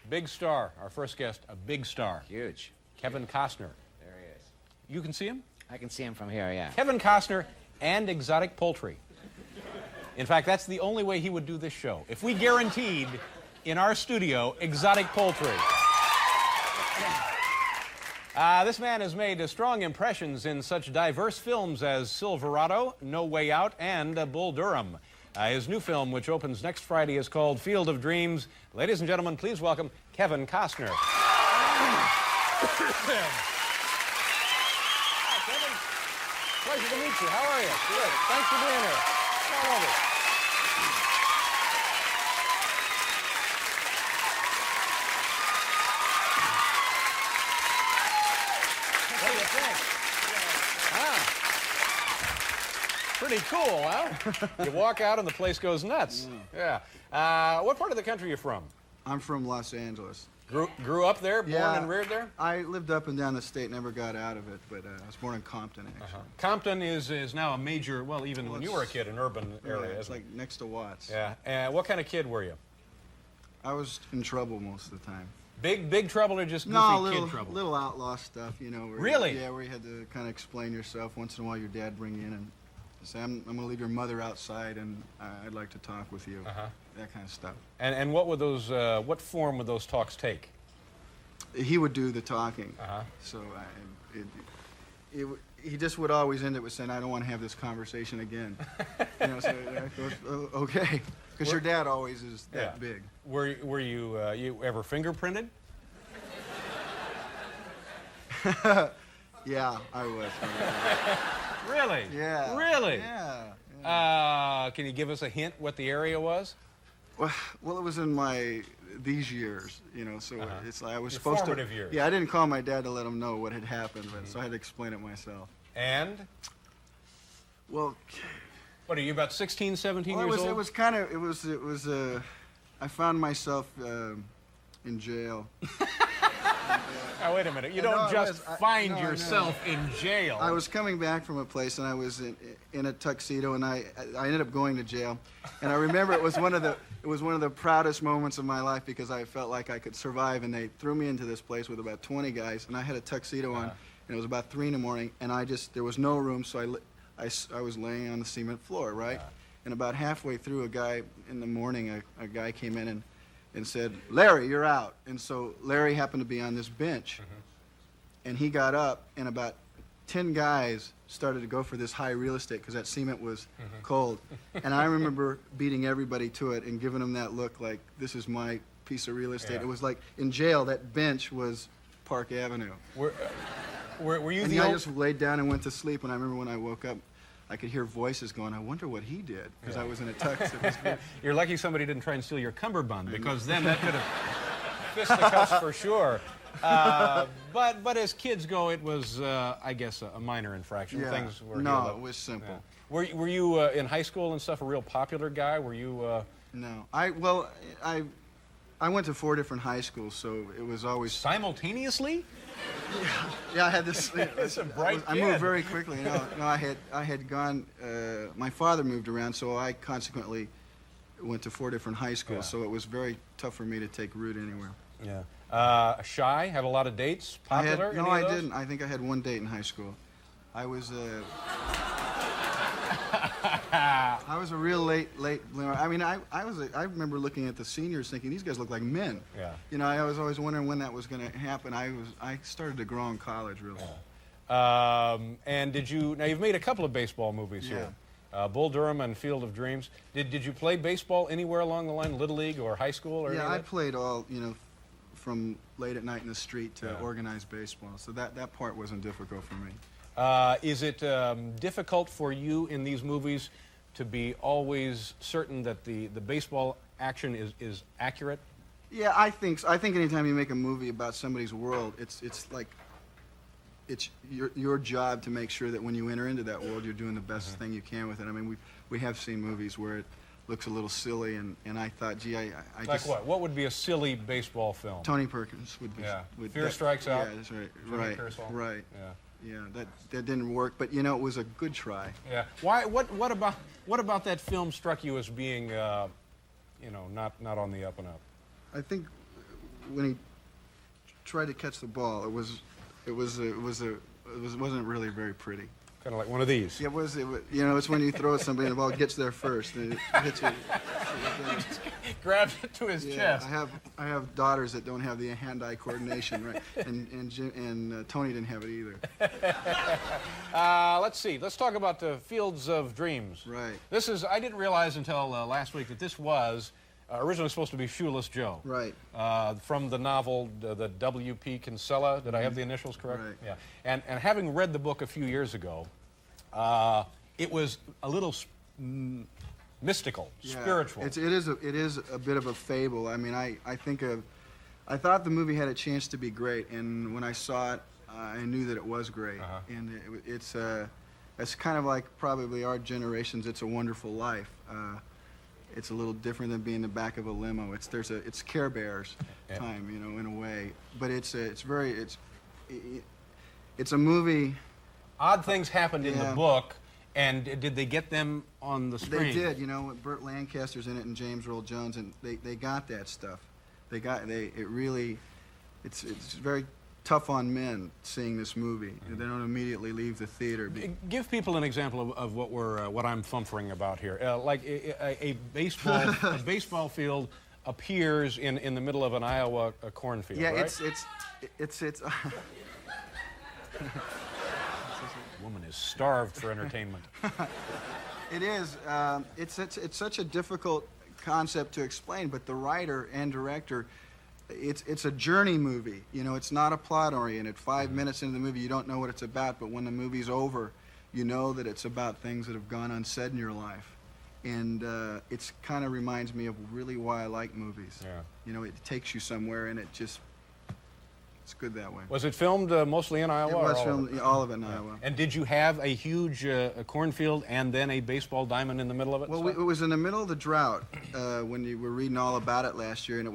Big star. Our first guest, a big star. Huge. Kevin Costner. There he is. You can see him? I can see him from here, yeah. Kevin Costner and exotic poultry. In fact, that's the only way he would do this show. If we guaranteed in our studio exotic poultry. This man has made strong impressions in such diverse films as Silverado, No Way Out, and Bull Durham. His new film, which opens next Friday, is called Field of Dreams. Ladies and gentlemen, please welcome Kevin Costner. Kevin, pleasure to meet you. How are you? Good. Thanks for being here. Come on over. What do you think? Pretty cool, huh? You walk out and the place goes nuts. Yeah. What part of the country are you from? I'm from Los Angeles. Grew up there, born and reared there? I lived up and down the state, never got out of it, but I was born in Compton, actually. Compton is now a major, well, even when you were a kid, an urban area, it's like next to Watts. Yeah. What kind of kid were you? I was in trouble most of the time. Big trouble or just goofy kid trouble? Little outlaw stuff, you know. Really? Yeah, where you had to kind of explain yourself. Once in a while, your dad bring you in and say, I'm going to leave your mother outside, and I'd like to talk with you. That kind of stuff. And what would those? What form would those talks take? He would do the talking. So he just would always end it with saying, "I don't want to have this conversation again." You know, so I goes, oh, okay, because your dad always is that big. Were you you ever fingerprinted? Yeah, I was. Really? Yeah. Really? Yeah. Can you give us a hint what the area was? Well, it was in these years, you know, so it's like I was Your supposed formative to. years. Yeah, I didn't call my dad to let him know what had happened, but so I had to explain it myself. And? Well, what are you, about 16, 17 years old? It was kind of, I found myself in jail. Now, wait a minute. You don't just find yourself in jail. I was coming back from a place, and I was in a tuxedo, and I ended up going to jail. And I remember it was one of the proudest moments of my life because I felt like I could survive. And they threw me into this place with about 20 guys, and I had a tuxedo on, and it was about 3 in the morning, and there was no room, so I was laying on the cement floor, right? And about halfway through, a guy in the morning, a guy came in and said, "Larry, you're out." And so Larry happened to be on this bench, and he got up, and about 10 guys started to go for this high real estate because that cement was cold. And I remember beating everybody to it and giving them that look like, this is my piece of real estate. Yeah. It was like in jail, that bench was Park Avenue. Were you and the I just laid down and went to sleep, and I remember when I woke up, I could hear voices going, I wonder what he did, because I was in a tux. You're lucky somebody didn't try and steal your cummerbund, because then that could have fisticuffs for sure. But as kids go, it was, I guess, a minor infraction. Yeah. Things were No, it was simple. Yeah. Were you in high school and stuff a real popular guy? Were you? No. I went to 4 different high schools, so it was always Simultaneously? Yeah, I had this. That's a bright I kid. moved very quickly. No, I had gone. My father moved around, so I consequently went to 4 different high schools. So it was very tough for me to take root anywhere. Yeah. Shy? Had a lot of dates? Popular? No, I didn't. I think I had 1 date in high school. I was I was a real late bloomer. I mean, I remember looking at the seniors thinking, these guys look like men. Yeah. You know, I was always wondering when that was going to happen. I started to grow in college, really. And now you've made a couple of baseball movies here. Bull Durham and Field of Dreams. Did you play baseball anywhere along the line, Little League or high school or anything? Yeah, I played all, you know, from late at night in the street to organized baseball. So that part wasn't difficult for me. Is it difficult for you in these movies to be always certain that the baseball action is accurate? Yeah, I think so. I think anytime you make a movie about somebody's world, it's like it's your job to make sure that when you enter into that world, you're doing the best thing you can with it. I mean, we have seen movies where it looks a little silly, and I thought, gee, I like just... what? What would be a silly baseball film? Tony Perkins would be... Yeah. Would, Fear Strikes Out? Yeah, that's right. Jimmy Right. Yeah. Yeah, that didn't work, but you know, it was a good try. Yeah. Why? What about that film struck you as being, you know, not on the up and up? I think when he tried to catch the ball, it wasn't really very pretty. Kind of like one of these. Yeah, it was, you know, it's when you throw it at somebody and the ball gets there first. And it hits you. Grabs it to his chest. I have daughters that don't have the hand-eye coordination, right? And Tony didn't have it either. Let's see. Let's talk about the Fields of Dreams. Right. This is, I didn't realize until last week that this was originally supposed to be Shoeless Joe. Right. From the novel, the W.P. Kinsella. Did I have the initials correct? Right. Yeah. And having read the book a few years ago, it was a little mystical, spiritual. It is a bit of a fable. I mean, I thought the movie had a chance to be great, and when I saw it, I knew that it was great. And it's kind of like probably our generation's "It's a Wonderful Life." It's a little different than being in the back of a limo. It's Care Bears time, you know, in a way. But it's a movie. Odd things happened in the book, and did they get them on the screen? They did, you know. Burt Lancaster's in it and James Earl Jones, and they got that stuff. It's very tough on men seeing this movie. They don't immediately leave the theater. Give people an example of what I'm thumfering about here. Like a baseball field appears in the middle of an Iowa cornfield. Yeah, right? it's Woman is starved for entertainment. It is. It's such a difficult concept to explain, but the writer and director, it's a journey movie. You know, it's not a plot oriented. 5 minutes into the movie, you don't know what it's about, but when the movie's over, you know that it's about things that have gone unsaid in your life. And it's kind of reminds me of really why I like movies. Yeah. You know, it takes you somewhere, and it's good that way. Was it filmed mostly in Iowa? It was filmed, all of it in Iowa. And did you have a huge cornfield and then a baseball diamond in the middle of it? Well, it was in the middle of the drought when you were reading all about it last year, and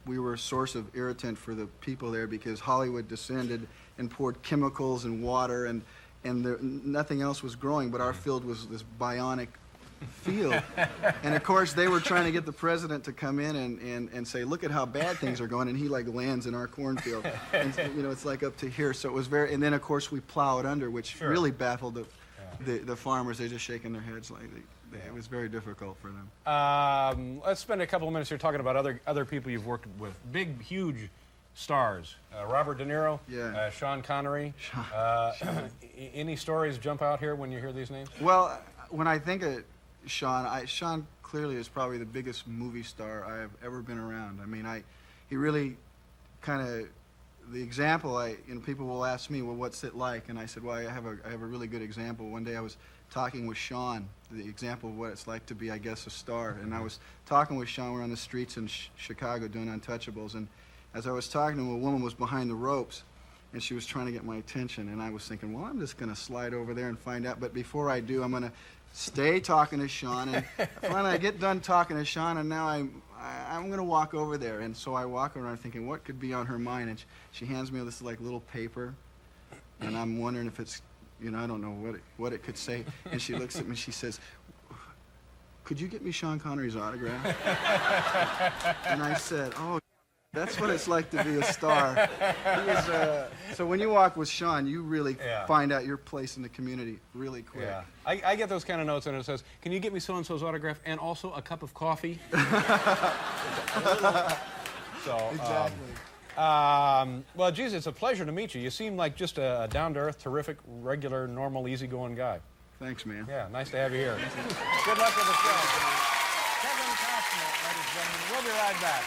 we were a source of irritant for the people there because Hollywood descended and poured chemicals and water, and nothing else was growing, but our field was this bionic field. And of course they were trying to get the president to come in and say, look at how bad things are going, and he like lands in our cornfield. And you know, it's like up to here. So it was very, and then of course we plow it under, which really baffled the farmers. They're just shaking their heads like it was very difficult for them. Let's spend a couple of minutes here talking about other people you've worked with. Big, huge stars. Robert De Niro, Sean Connery. Any stories jump out here when you hear these names? Well, when I think of Sean clearly is probably the biggest movie star I have ever been around. I mean, he really kind of, the example, people will ask me, well, what's it like? And I said, well, I have a really good example. One day I was talking with Sean, the example of what it's like to be, I guess, a star. And I was talking with Sean, we're on the streets in Chicago doing Untouchables, and as I was talking to him, a woman was behind the ropes, and she was trying to get my attention, and I was thinking, well, I'm just going to slide over there and find out, but before I do, I'm going to stay talking to Sean, and finally I get done talking to Sean, and now I'm going to walk over there. And so I walk around thinking, what could be on her mind? And she hands me this like little paper, and I'm wondering if it's, you know, I don't know what it could say. And she looks at me and she says, could you get me Sean Connery's autograph? And I said, oh, that's what it's like to be a star. So when you walk with Sean, you really find out your place in the community really quick. Yeah. I get those kind of notes, and it says, can you get me so-and-so's autograph and also a cup of coffee? So, exactly. Well, geez, it's a pleasure to meet you. You seem like just a down-to-earth, terrific, regular, normal, easygoing guy. Thanks, man. Yeah, nice to have you here. Good luck with the show. Kevin Costner, ladies and gentlemen. We'll be right back.